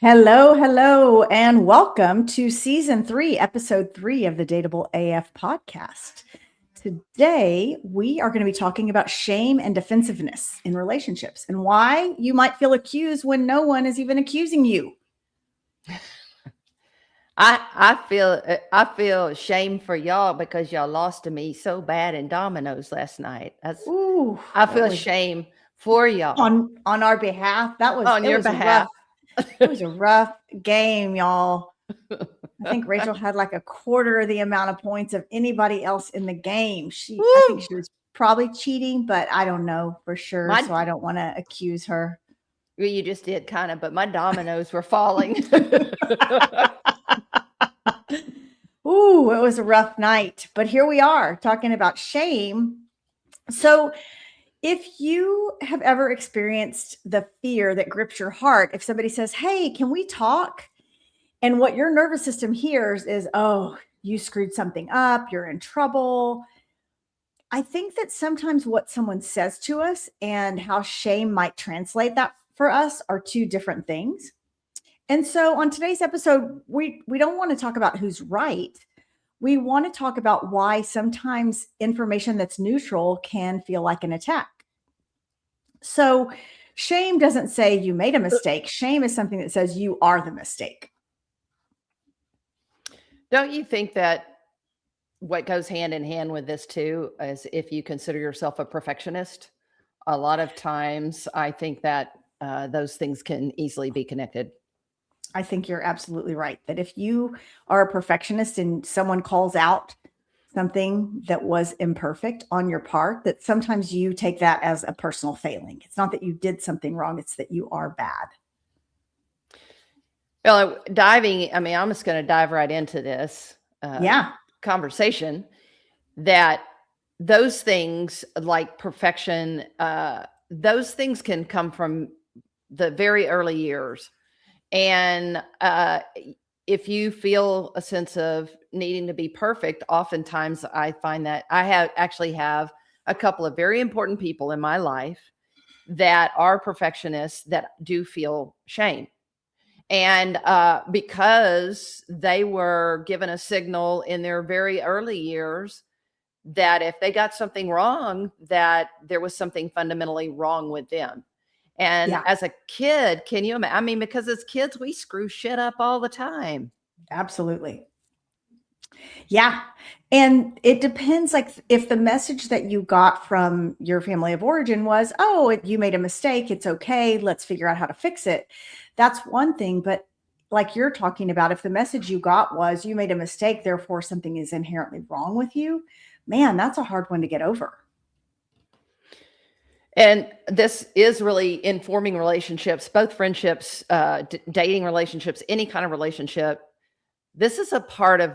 Hello, hello, and welcome to season 3, episode 3 of the Dateable AF podcast. Today, we are going to be talking about shame and defensiveness in relationships and why you might feel accused when no one is even accusing you. I feel shame for y'all because y'all lost to me so bad in dominoes last night. Ooh, I that feel was shame for y'all on our behalf. on It your was a rough behalf. it was a rough game, y'all. I think Rachel had like a quarter of the amount of points of anybody else in the game. I think Woo! she was probably cheating, but I don't know for sure. My So I don't want to accuse her. well, you just did kind of, but my dominoes were falling. Ooh, it was a rough night, but here we are talking about shame. So if you have ever experienced the fear that grips your heart, if somebody says, "Hey, can we talk?" And what your nervous system hears is, "Oh, you screwed something up, you're in trouble." I think that sometimes what someone says to us and how shame might translate that for us are two different things. And so on today's episode, we don't want to talk about who's right. We want to talk about why sometimes information that's neutral can feel like an attack. So shame doesn't say you made a mistake. Shame is something that says you are the mistake. Don't you think that what goes hand in hand with this too is if you consider yourself a perfectionist? A lot of times, I think that those things can easily be connected. I think you're absolutely right that if you are a perfectionist and someone calls out something that was imperfect on your part, that sometimes you take that as a personal failing. It's not that you did something wrong, it's that you are bad. Well, I'm just going to dive right into this Yeah. conversation that those things like perfection, those things can come from the very early years. And if you feel a sense of needing to be perfect, oftentimes I find that I have a couple of very important people in my life that are perfectionists that do feel shame. And because they were given a signal in their very early years that if they got something wrong, that there was something fundamentally wrong with them. And Yeah, as a kid, can you imagine? I mean, because as kids, we screw shit up all the time. absolutely. Yeah. And it depends, like if the message that you got from your family of origin was, "Oh, you made a mistake, it's okay, let's figure out how to fix it." That's one thing, but like you're talking about, if the message you got was you made a mistake, therefore something is inherently wrong with you, man, that's a hard one to get over. And this is really informing relationships, both friendships, dating relationships, any kind of relationship. This is a part of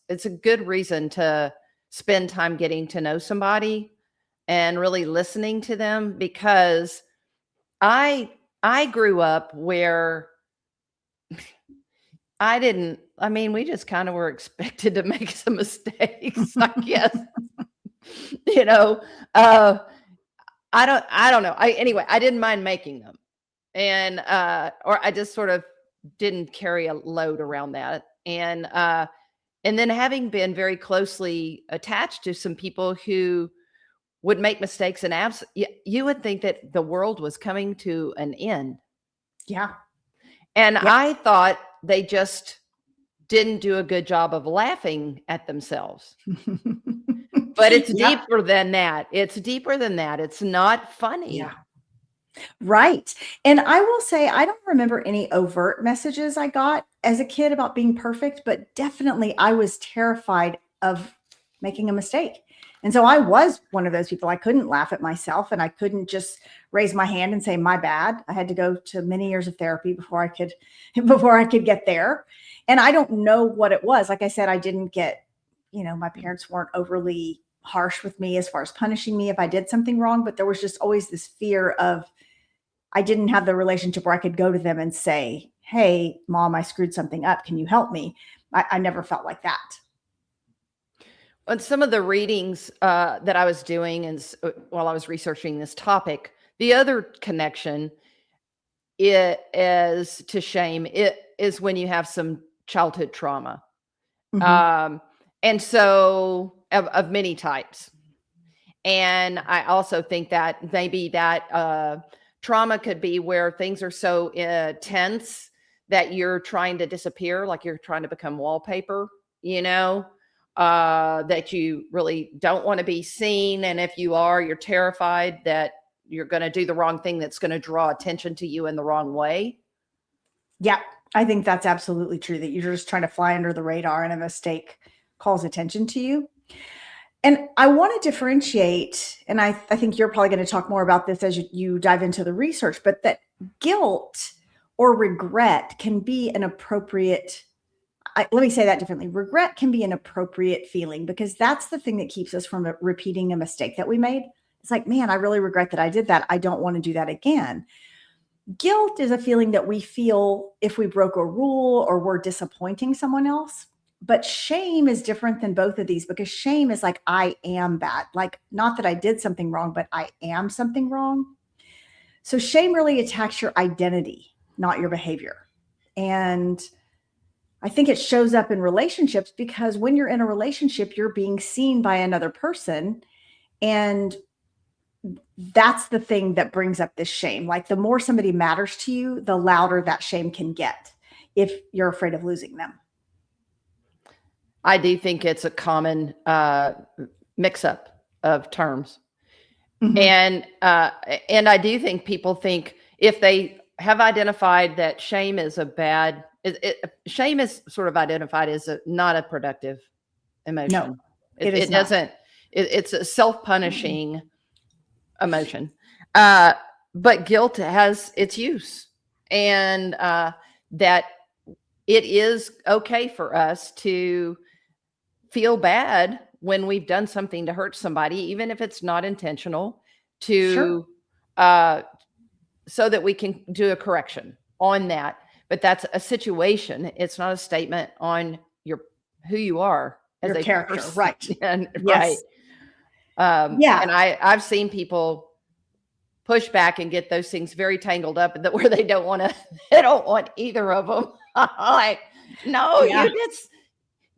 it's a good reason to spend time getting to know somebody and really listening to them because I I grew up where we just kind of were expected to make some mistakes, I guess. You know, uh I don't know. Anyway, I didn't mind making them. And or I just sort of didn't carry a load around that. And then having been very closely attached to some people who would make mistakes and you would think that the world was coming to an end. Yeah. And Yeah. I thought they just didn't do a good job of laughing at themselves. But it's Yeah. deeper than that. It's deeper than that. It's not Yeah. funny. Right. And I will say, I don't remember any overt messages I got as a kid about being perfect, but definitely I was terrified of making a mistake. And so I was one of those people. I couldn't laugh at myself and I couldn't just raise my hand and say my bad. I had to go to many years of therapy before I could before I could get there. And I don't know what it was. Like I said, I didn't get, my parents weren't overly harsh with me as far as punishing me if I did something wrong, but there was just always this fear of I didn't have the relationship where I could go to them and say, "Hey, mom, I screwed something up. Can you help me?" I never felt like that. On some of the readings that I was doing and while I was researching this topic, the other connection it is to shame, it is when you have some childhood trauma. And so of many types. And I also think that maybe that trauma could be where things are so tense that you're trying to disappear, like you're trying to become wallpaper, that you really don't want to be seen. And if you are, you're terrified that you're going to do the wrong thing that's going to draw attention to you in the wrong way. Yeah, I think that's absolutely true, that you're just trying to fly under the radar and a mistake calls attention to you. And I want to differentiate, and I think you're probably going to talk more about this as you dive into the research, but that guilt or regret can be an appropriate, let me say that differently. Regret can be an appropriate feeling because that's the thing that keeps us from repeating a mistake that we made. It's like, man, I really regret that I did that. I don't want to do that again. Guilt is a feeling that we feel if we broke a rule or we're disappointing someone else. But shame is different than both of these because shame is like, I am bad. Like, not that I did something wrong, but I am something wrong. So shame really attacks your identity, not your behavior. And I think it shows up in relationships because when you're in a relationship, you're being seen by another person. And that's the thing that brings up this shame. Like the more somebody matters to you, the louder that shame can get if you're afraid of losing them. I do think it's a common mix-up of terms. And I do think people think if they have identified that shame is a bad, shame is sort of identified as not a productive emotion. No, it doesn't. It's a self-punishing emotion. But guilt has its use, and that it is okay for us to feel bad when we've done something to hurt somebody, even if it's not intentional, to so that we can do a correction on that. But that's a situation. It's not a statement on who you are as your a character, person. right? And, Yes. right. And I've seen people push back and get those things very tangled up where they don't want either of them. Like, no,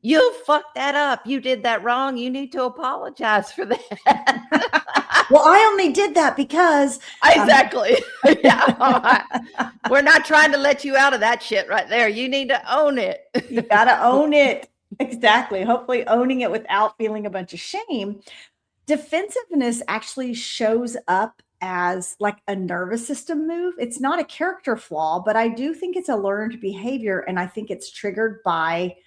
you fucked that up. You did that wrong. You need to apologize for that. Well, I only did that because exactly. We're not trying to let you out of that shit right there. You need to own it. You got to own it. Exactly. Hopefully owning it without feeling a bunch of shame. Defensiveness actually shows up as like a nervous system move. It's not a character flaw, but I do think it's a learned behavior. And I think it's triggered by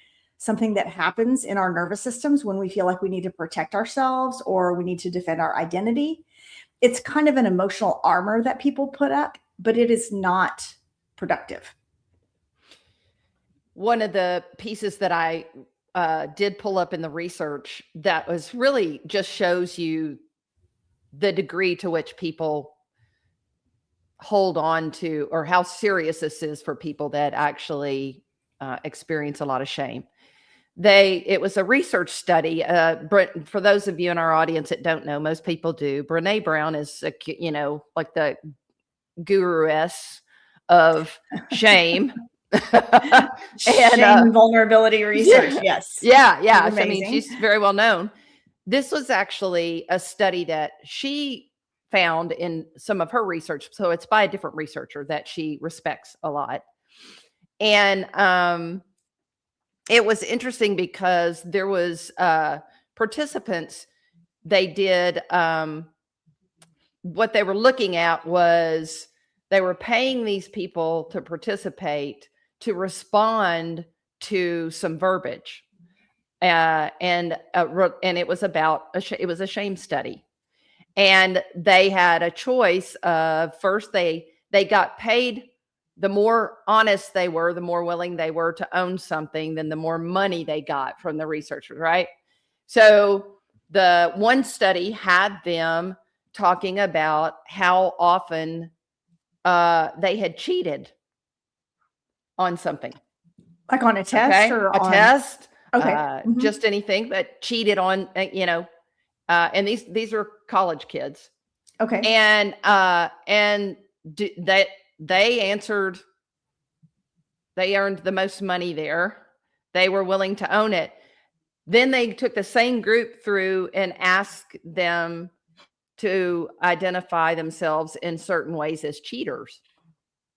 something that happens in our nervous systems when we feel like we need to protect ourselves or we need to defend our identity. It's kind of an emotional armor that people put up, but it is not productive. One of the pieces that I did pull up in the research that was really just shows you the degree to which people hold on to, or how serious this is for people that actually experience a lot of shame. It was a research study. For those of you in our audience that don't know, most people do. Brene Brown is, like the guru-ess of shame. Shame vulnerability research. Yes. Yeah. I mean, she's very well known. This was actually a study that she found in some of her research. So it's by a different researcher that she respects a lot. And it was interesting because there was participants, they did, what they were looking at was they were paying these people to participate to respond to some verbiage. And it was about, it was a shame study. And they had a choice of, first they got paid. The more honest they were, the more willing they were to own something, then the more money they got from the researchers, right? So the one study had them talking about how often they had cheated on something. Like on a test or a test? Okay. Just anything, but cheated on, and these are college kids. Okay. And they earned the most money there. They were willing to own it. Then they took the same group through and asked them to identify themselves in certain ways as cheaters.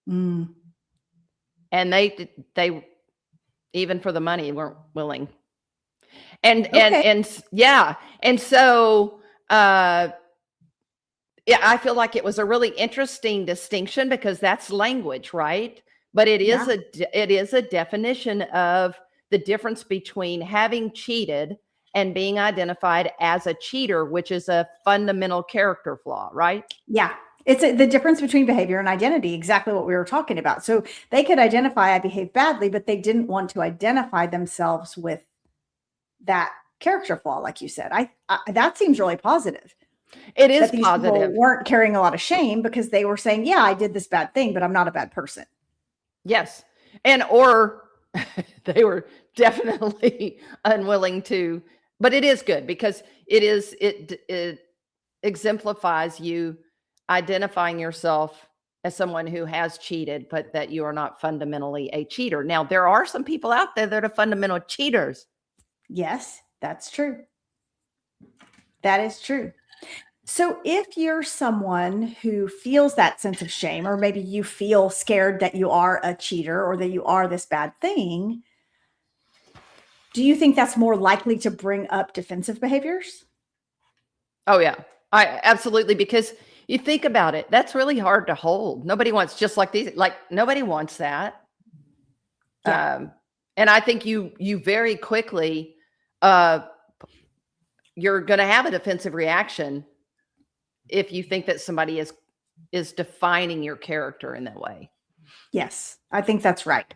Mm. And they even for the money weren't willing. And yeah. And so yeah, I feel like it was a really interesting distinction because that's language, right? But it is a definition of the difference between having cheated and being identified as a cheater, which is a fundamental character flaw, right? Yeah. It's the difference between behavior and identity, exactly what we were talking about. So they could identify I behave badly, but they didn't want to identify themselves with that character flaw, like you said. I that seems really positive. It is that these positive. People weren't carrying a lot of shame because they were saying, yeah, I did this bad thing, but I'm not a bad person. Yes. And or they were definitely unwilling to, but it is good because it exemplifies you identifying yourself as someone who has cheated, but that you are not fundamentally a cheater. Now, there are some people out there that are fundamental cheaters. Yes, that's true. That is true. So if you're someone who feels that sense of shame, or maybe you feel scared that you are a cheater or that you are this bad thing, do you think that's more likely to bring up defensive behaviors? Oh, yeah. Absolutely. Because you think about it, that's really hard to hold. Nobody wants just like these, like nobody wants that. Yeah. And I think you very quickly, you're going to have a defensive reaction if you think that somebody is defining your character in that way. Yes, I think that's right.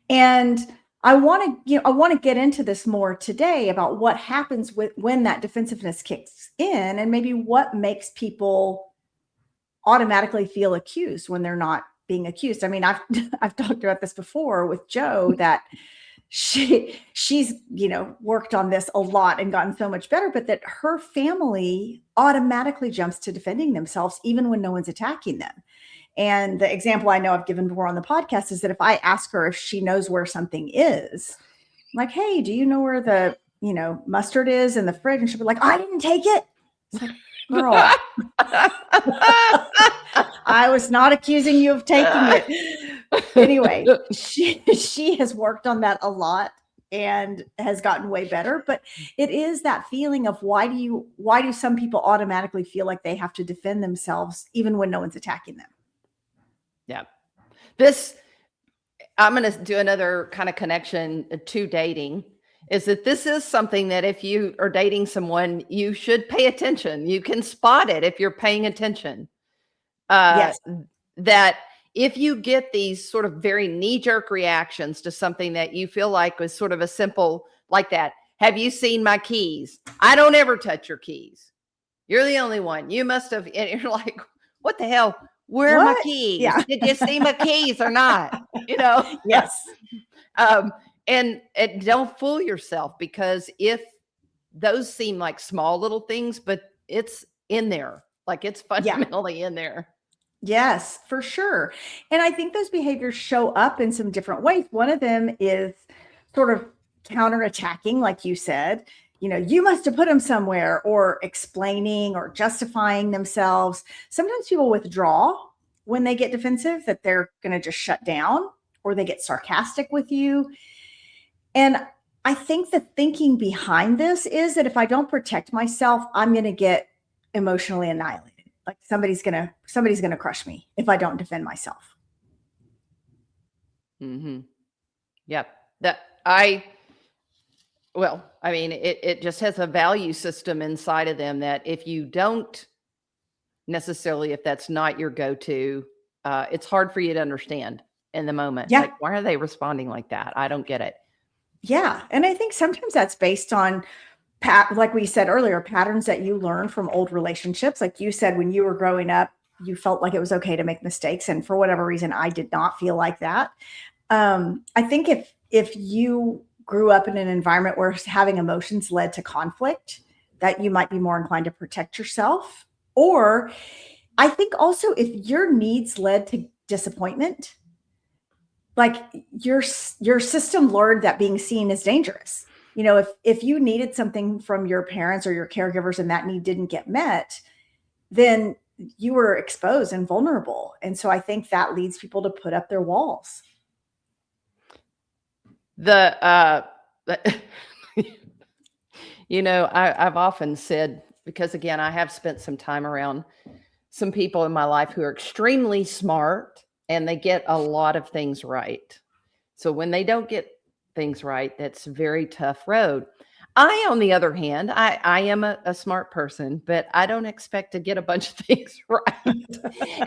And I want to get into this more today about what happens when that defensiveness kicks in, and maybe what makes people automatically feel accused when they're not being accused. I mean, I've talked about this before with Joe, that she's worked on this a lot and gotten so much better, but that her family automatically jumps to defending themselves even when no one's attacking them. And the example I know I've given before on the podcast is that if I ask her if she knows where something is, like, hey, do you know where the mustard is in the fridge? And she'll be like, I didn't take it. It's like, girl, I was not accusing you of taking it. Anyway, she has worked on that a lot and has gotten way better. But it is that feeling of why do some people automatically feel like they have to defend themselves even when no one's attacking them? Yeah. I'm going to do another kind of connection to dating, is that this is something that if you are dating someone, you should pay attention. You can spot it if you're paying attention. Yes. That if you get these sort of very knee-jerk reactions to something that you feel like was sort of a simple, like that, have you seen my keys? I don't ever touch your keys. You're the only one. You must have, and you're like, what the hell? Where are my keys? Yeah. Did you see my keys or not? Yes. And don't fool yourself, because if those seem like small little things, but it's in there, like it's fundamentally in there. Yes, for sure. And I think those behaviors show up in some different ways. One of them is sort of counterattacking, like you said, you must have put them somewhere, or explaining or justifying themselves. Sometimes people withdraw when they get defensive, that they're going to just shut down, or they get sarcastic with you. And I think the thinking behind this is that if I don't protect myself, I'm going to get emotionally annihilated. Like somebody's gonna crush me if I don't defend myself. Mm-hmm. Yep. I mean, it just has a value system inside of them that if you don't necessarily, if that's not your go-to, it's hard for you to understand in the moment. Yeah. Like, why are they responding like that? I don't get it. Yeah. And I think sometimes that's based on, like we said earlier, patterns that you learn from old relationships. Like you said, when you were growing up, you felt like it was okay to make mistakes. And for whatever reason, I did not feel like that. I think if you grew up in an environment where having emotions led to conflict, that you might be more inclined to protect yourself. Or I think also if your needs led disappointment. Like your system learned that being seen is dangerous. You know, if you needed something from your parents or your caregivers and that need didn't get met, then you were exposed and vulnerable. And so I think that leads people to put up their walls. You know, I've often said, because again, I have spent some time around some people in my life who are extremely smart and they get a lot of things right. So when they don't get things right, that's a very tough road. I, on the other hand, I am a smart person, but I don't expect to get a bunch of things right.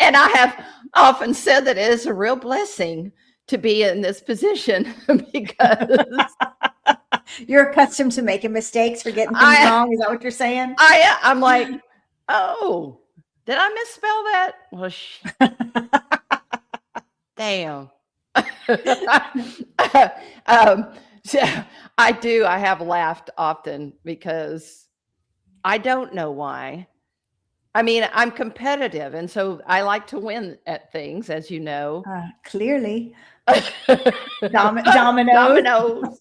And I have often said that it is a real blessing to be in this position because you're accustomed to making mistakes or getting things wrong. Is that what you're saying? I'm like, oh, did I misspell that? Well, damn. So I have laughed often because I don't know why. I mean, I'm competitive, and so I like to win at things, as you know. Clearly. Dominoes. Dominoes.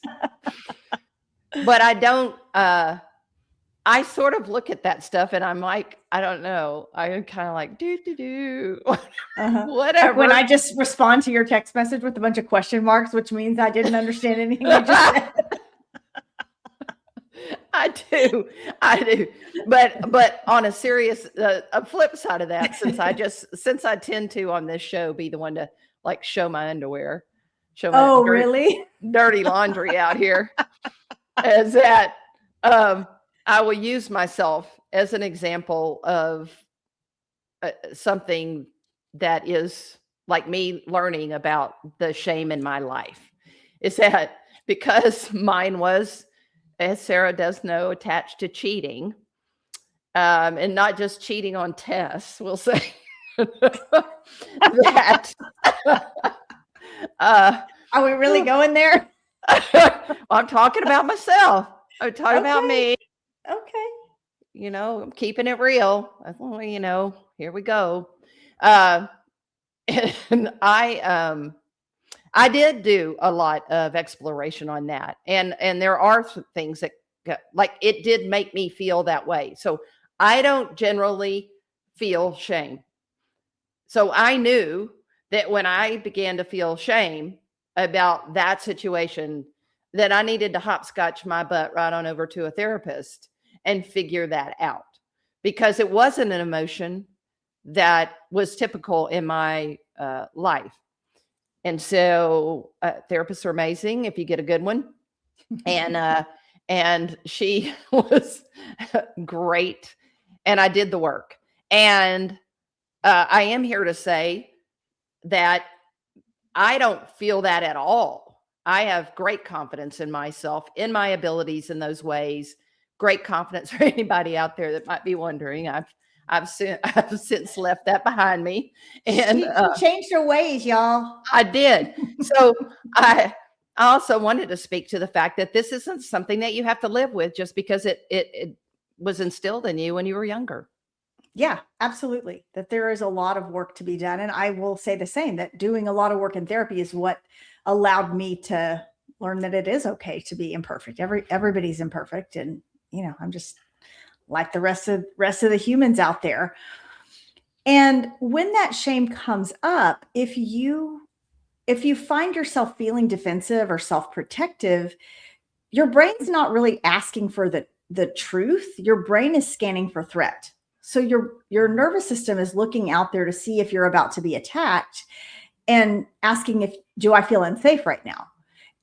But I don't, I sort of look at that stuff and I'm like, I don't know. I'm kind of like, whatever. When I just respond to your text message with a bunch of question marks, which means I didn't understand anything you just said. I do. But on a serious, a flip side of that, since I tend to on this show be the one to like show my underwear, show my really dirty laundry out here, is that I will use myself as an example of something that is like me learning about the shame in my life. Is that because mine was, as Sarah does know, attached to cheating, and not just cheating on tests, we'll say. That are we really going there? I'm talking about myself. I'm talking about me. Okay. You know, I'm keeping it real. Well, you know, here we go. And I did do a lot of exploration on that. And there are things that like it did make me feel that way. So I don't generally feel shame. So I knew that when I began to feel shame about that situation, that I needed to hopscotch my butt right on over to a therapist and figure that out, because it wasn't an emotion that was typical in my life. And so therapists are amazing if you get a good one. And she was great. And I did the work. And I am here to say that I don't feel that at all. I have great confidence in myself, in my abilities in those ways. Great confidence for anybody out there that might be wondering. I've since left that behind me, and she changed her ways, y'all. I did. So I also wanted to speak to the fact that this isn't something that you have to live with just because it was instilled in you when you were younger. Yeah, absolutely. That there is a lot of work to be done. And I will say the same, that doing a lot of work in therapy is what allowed me to learn that it is okay to be imperfect. Everybody's imperfect. And, you know, I'm just like the rest of the humans out there. And when that shame comes up, if you find yourself feeling defensive or self-protective, your brain's not really asking for the truth. Your brain is scanning for threat. So your nervous system is looking out there to see if you're about to be attacked and asking do I feel unsafe right now?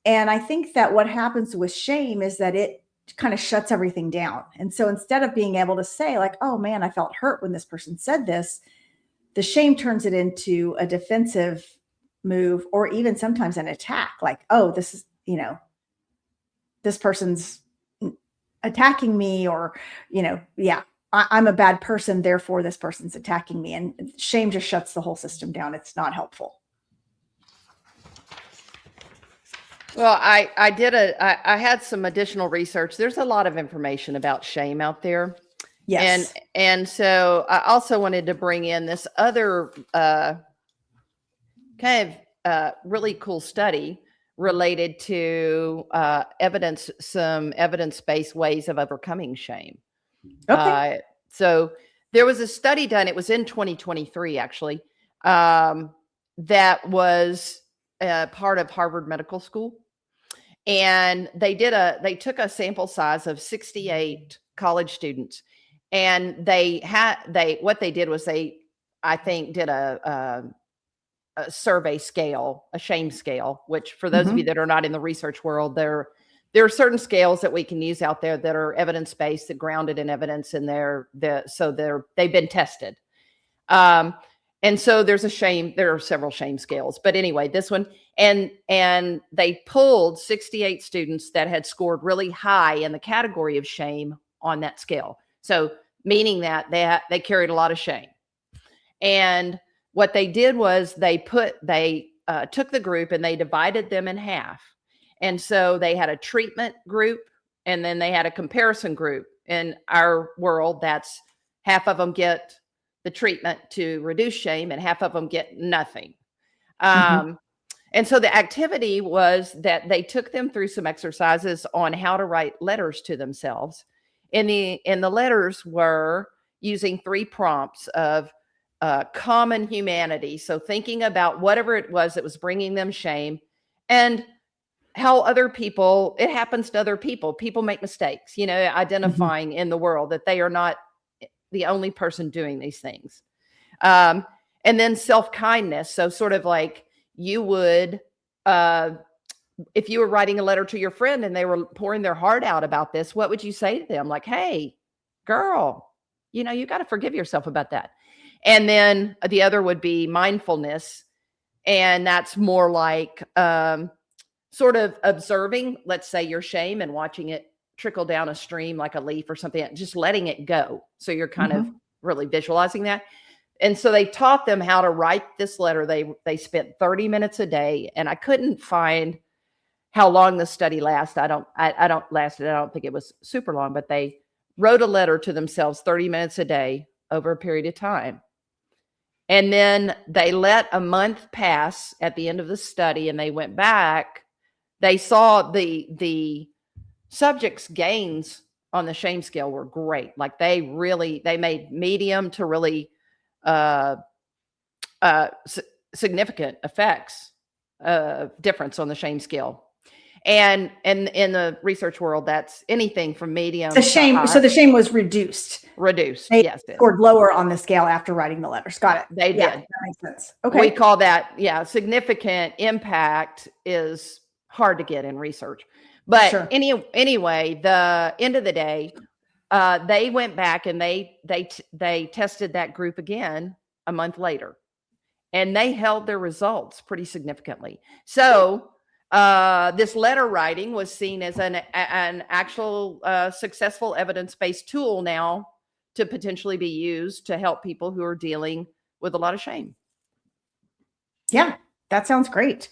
And I think that what happens with shame is that it kind of shuts everything down. And so instead of being able to say like, oh man, I felt hurt when this person said this, the shame turns it into a defensive move, or even sometimes an attack. Like, oh, this is, you know, this person's attacking me, or, you know, yeah, I'm a bad person, therefore this person's attacking me. And shame just shuts the whole system down. It's not helpful. Well, I had some additional research. There's a lot of information about shame out there. Yes. And so I also wanted to bring in this other kind of really cool study related to some evidence-based ways of overcoming shame. Okay. So there was a study done, it was in 2023 actually, that was part of Harvard Medical School. And they took a sample size of 68 college students, and what they did was I think, did a survey scale, a shame scale, which for those of you that are not in the research world, there are certain scales that we can use out there that are evidence-based, that grounded in evidence, and they've been tested. And so there are several shame scales, but anyway, this one, and they pulled 68 students that had scored really high in the category of shame on that scale. So meaning that they carried a lot of shame. And what they did was they took the group and they divided them in half. And so they had a treatment group, and then they had a comparison group. In our world, that's half of them get the treatment to reduce shame and half of them get nothing. And so the activity was that they took them through some exercises on how to write letters to themselves. And the letters were using 3 prompts of common humanity. So thinking about whatever it was that was bringing them shame, and how it happens to other people. People make mistakes, identifying in the world that they are not the only person doing these things. And then self-kindness. So sort of like you would, if you were writing a letter to your friend and they were pouring their heart out about this, what would you say to them? Like, hey, girl, you got to forgive yourself about that. And then the other would be mindfulness. And that's more like sort of observing, let's say, your shame and watching it trickle down a stream like a leaf or something, just letting it go. So you're kind of really visualizing that. And so they taught them how to write this letter. They spent 30 minutes a day, and I couldn't find how long the study lasted. I don't think it was super long, but they wrote a letter to themselves 30 minutes a day over a period of time. And then they let a month pass at the end of the study, and they went back. They saw the subjects' gains on the shame scale were great. Like they made medium to really significant effects difference on the shame scale. And in the research world, that's anything from medium to shame. high. So the shame was reduced. Yes. Scored lower on the scale after writing the letters. Got it. They did. That makes sense. Okay. We call that, significant impact is hard to get in research. But anyway, the end of the day, they went back and they tested that group again a month later, and they held their results pretty significantly. So this letter writing was seen as an actual successful evidence-based tool now to potentially be used to help people who are dealing with a lot of shame. Yeah, that sounds great.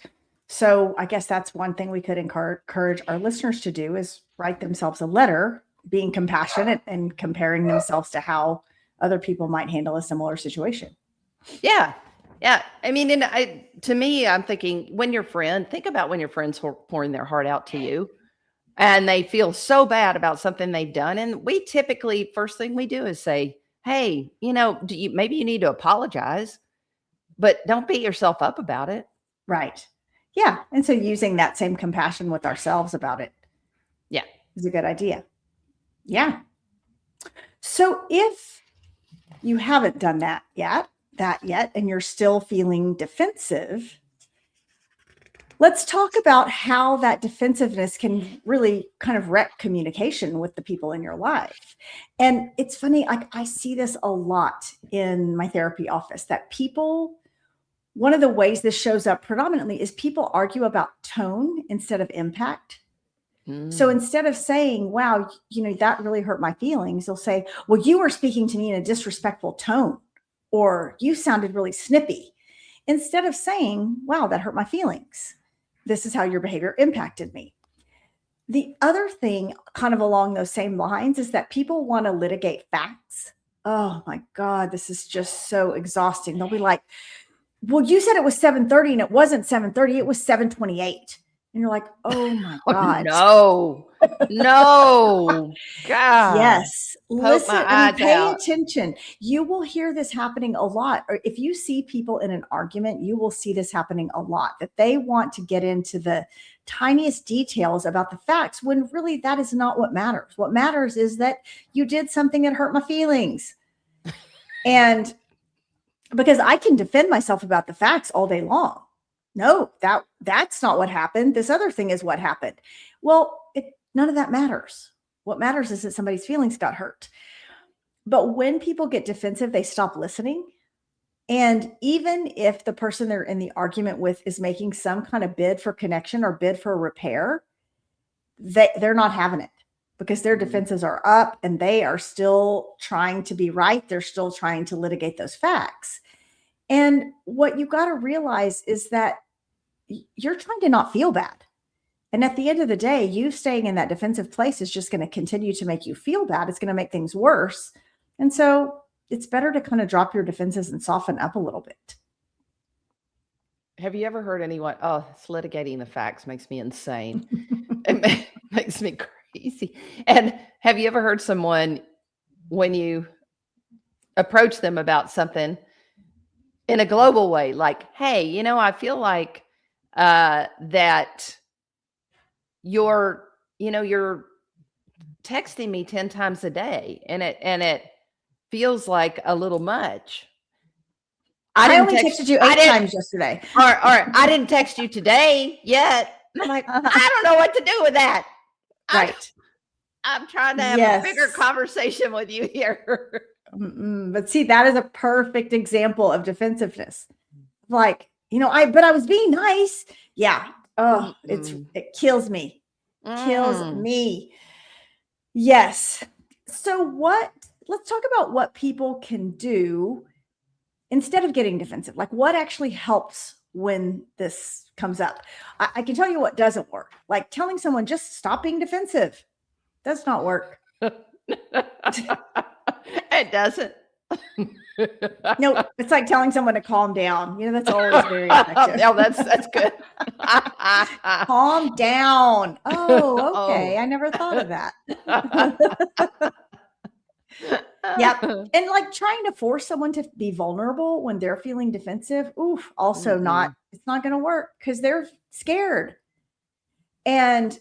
So I guess that's one thing we could encourage our listeners to do, is write themselves a letter, being compassionate and comparing themselves to how other people might handle a similar situation. Yeah. Yeah. I mean, to me, I'm thinking think about when your friends are pouring their heart out to you and they feel so bad about something they've done. And we typically, first thing we do is say, hey, maybe you need to apologize, but don't beat yourself up about it. Right. Yeah. And so using that same compassion with ourselves about it. Yeah. Is a good idea. Yeah. So if you haven't done that yet, and you're still feeling defensive, let's talk about how that defensiveness can really kind of wreck communication with the people in your life. And it's funny, I see this a lot in my therapy office, that one of the ways this shows up predominantly is people argue about tone instead of impact. So instead of saying, wow, that really hurt my feelings, they'll say, well, you were speaking to me in a disrespectful tone, or you sounded really snippy, instead of saying, wow, that hurt my feelings. This is how your behavior impacted me. The other thing kind of along those same lines is that people want to litigate facts. Oh my God, this is just so exhausting. They'll be like, well, you said it was 7:30 and it wasn't 7:30, it was 7:28. And you're like, oh my Oh, God. no, no, God, Yes. poke my Listen, I mean, eyes pay out. attention. You will hear this happening a lot. Or if you see people in an argument, you will see this happening a lot, that they want to get into the tiniest details about the facts when really that is not what matters. What matters is that you did something that hurt my feelings. And because I can defend myself about the facts all day long. No, that's not what happened. This other thing is what happened. Well, none of that matters. What matters is that somebody's feelings got hurt. But when people get defensive, they stop listening. And even if the person they're in the argument with is making some kind of bid for connection or bid for repair, they're not having it because their defenses are up and they are still trying to be right. They're still trying to litigate those facts. And what you got to realize is that you're trying to not feel bad. And at the end of the day, you staying in that defensive place is just going to continue to make you feel bad. It's going to make things worse. And so it's better to kind of drop your defenses and soften up a little bit. Have you ever heard anyone? Oh, it's litigating the facts makes me insane. It makes me crazy. And have you ever heard someone, when you approach them about something in a global way, like, hey, I feel like that you're texting me 10 times a day and it feels like a little much. I only texted you 8 times yesterday. Or I didn't text you today yet. I'm like, I don't know what to do with that. Right. I'm trying to have a bigger conversation with you here. But see, that is a perfect example of defensiveness. Like, but I was being nice. Yeah. Oh, it kills me. Kills me. Yes. So let's talk about what people can do instead of getting defensive. Like, what actually helps when this comes up? I can tell you what doesn't work. Like telling someone just stop being defensive. Does not work. It doesn't. No, it's like telling someone to calm down. That's always very effective. Oh, that's good. Calm down. Oh, okay. I never thought of that. Yep. And like trying to force someone to be vulnerable when they're feeling defensive, also it's not going to work because they're scared. And,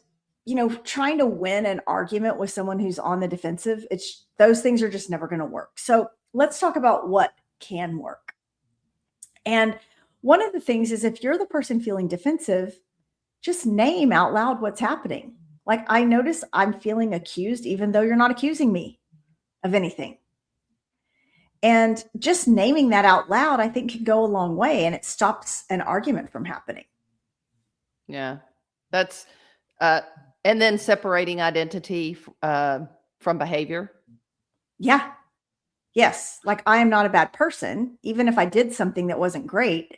trying to win an argument with someone who's on the defensive, those things are just never going to work. So let's talk about what can work. And one of the things is if you're the person feeling defensive, just name out loud what's happening. Like, I notice I'm feeling accused, even though you're not accusing me of anything. And just naming that out loud, I think, can go a long way, and it stops an argument from happening. Yeah, that's, and then separating identity from behavior. Yeah. Yes. Like, I am not a bad person. Even if I did something that wasn't great,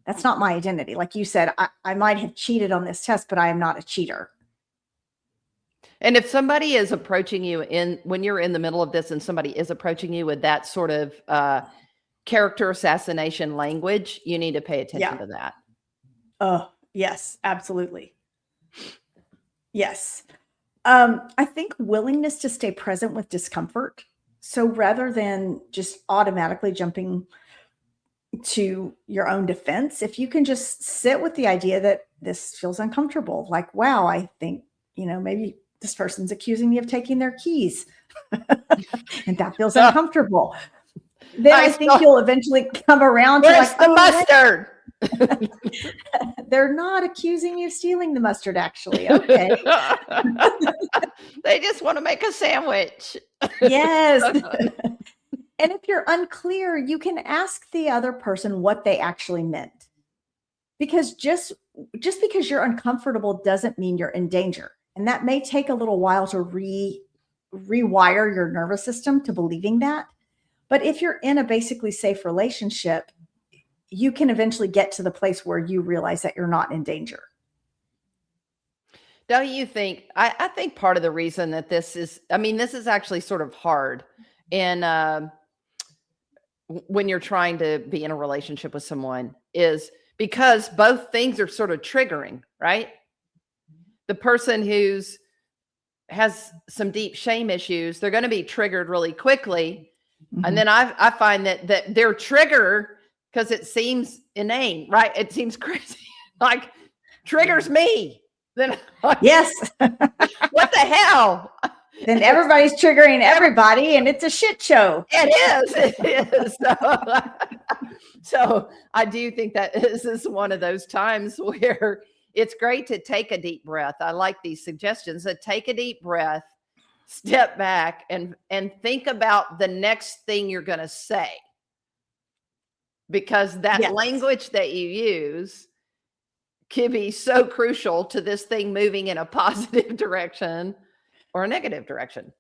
that's not my identity. Like you said, I might have cheated on this test, but I am not a cheater. And if somebody is approaching you when you're in the middle of this and somebody is approaching you with that sort of character assassination language, you need to pay attention to that. Oh, yes, absolutely. Yes. I think willingness to stay present with discomfort. So rather than just automatically jumping to your own defense, if you can just sit with the idea that this feels uncomfortable, like, wow, I think, maybe this person's accusing me of taking their keys and that feels uncomfortable. Then I think you'll eventually come around to like, the mustard. They're not accusing you of stealing the mustard, actually. Okay. They just want to make a sandwich. Yes. And if you're unclear, you can ask the other person what they actually meant. Because just because you're uncomfortable doesn't mean you're in danger. And that may take a little while to rewire your nervous system to believing that. But if you're in a basically safe relationship, you can eventually get to the place where you realize that you're not in danger. Don't you think? I think part of the reason that this is actually sort of hard in when you're trying to be in a relationship with someone is because both things are sort of triggering, right? The person who's has some deep shame issues, they're going to be triggered really quickly. And then I find that their trigger, because it seems inane, right? It seems crazy, like triggers me. Then Yes. what the hell? Then everybody's triggering everybody and it's a shit show. It is. So I do think that this is one of those times where it's great to take a deep breath. I like these suggestions that take a deep breath, step back and think about the next thing you're going to say. Because that language that you use can be so crucial to this thing moving in a positive direction or a negative direction.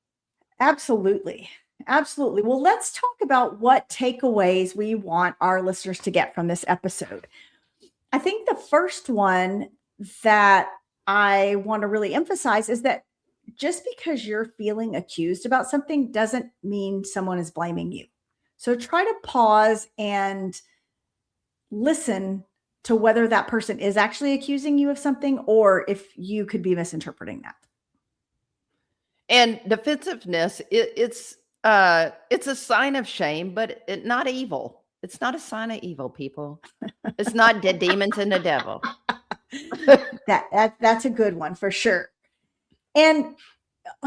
Absolutely. Absolutely. Well, let's talk about what takeaways we want our listeners to get from this episode. I think the first one that I want to really emphasize is that just because you're feeling accused about something doesn't mean someone is blaming you. So try to pause and listen to whether that person is actually accusing you of something or if you could be misinterpreting that. And defensiveness, it's a sign of shame, but not evil. It's not a sign of evil, people. It's not the demons and the devil. That's a good one for sure. And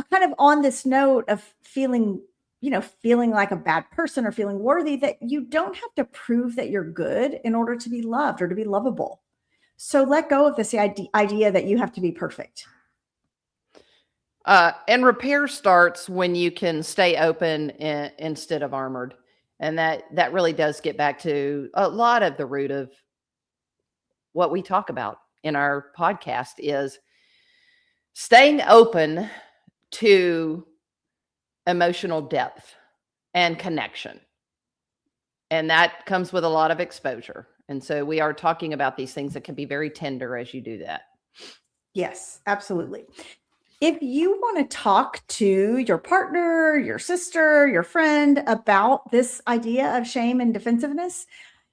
kind of on this note of feeling like a bad person or feeling worthy, that you don't have to prove that you're good in order to be loved or to be lovable. So let go of this idea that you have to be perfect. And repair starts when you can stay open instead of armored. And that really does get back to a lot of the root of what we talk about in our podcast is staying open to emotional depth and connection. And that comes with a lot of exposure. And so we are talking about these things that can be very tender as you do that. Yes, absolutely. If you want to talk to your partner, your sister, your friend about this idea of shame and defensiveness,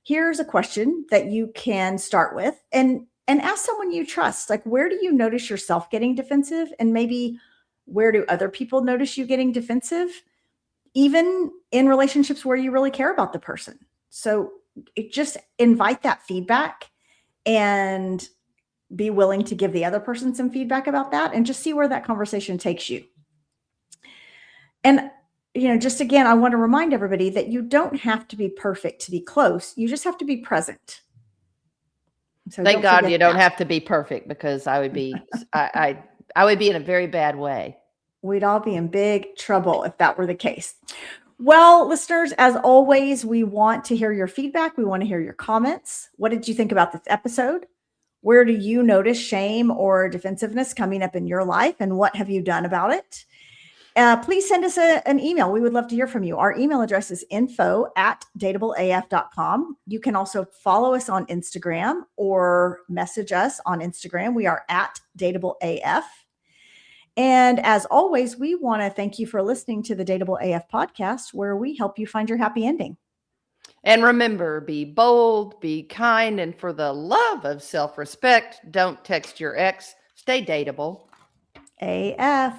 here's a question that you can start with and ask someone you trust. Like, where do you notice yourself getting defensive? And maybe where do other people notice you getting defensive? Even in relationships where you really care about the person. So just invite that feedback and be willing to give the other person some feedback about that and just see where that conversation takes you. And, just again, I want to remind everybody that you don't have to be perfect to be close. You just have to be present. So thank God you don't have to be perfect, because I would be, I would be in a very bad way. We'd all be in big trouble if that were the case. Well, listeners, as always, we want to hear your feedback. We want to hear your comments. What did you think about this episode? Where do you notice shame or defensiveness coming up in your life? And what have you done about it? Please send us an email. We would love to hear from you. Our email address is info@dateableaf.com. You can also follow us on Instagram or message us on Instagram. We are @dateableaf. And as always, we want to thank you for listening to the Dateable AF podcast, where we help you find your happy ending. And remember, be bold, be kind, and for the love of self-respect, don't text your ex. Stay dateable. AF.